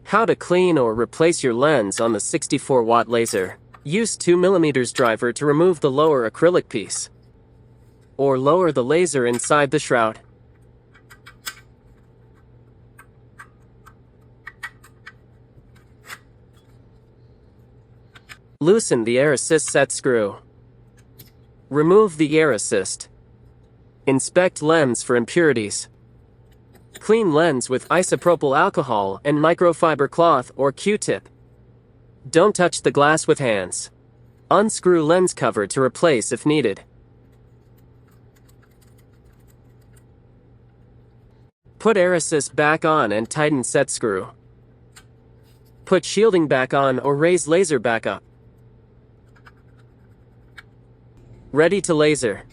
How to clean or replace your lens on the 64-watt laser. Use 2mm driver to remove the lower acrylic piece. Or lower the laser inside the shroud. Loosen the air assist set screw. Remove the air assist. Inspect lens for impurities. Clean lens with isopropyl alcohol and microfiber cloth or Q-tip. Don't touch the glass with hands. Unscrew lens cover to replace if needed. Put air assist back on and tighten set screw. Put shielding back on or raise laser back up. Ready to laser.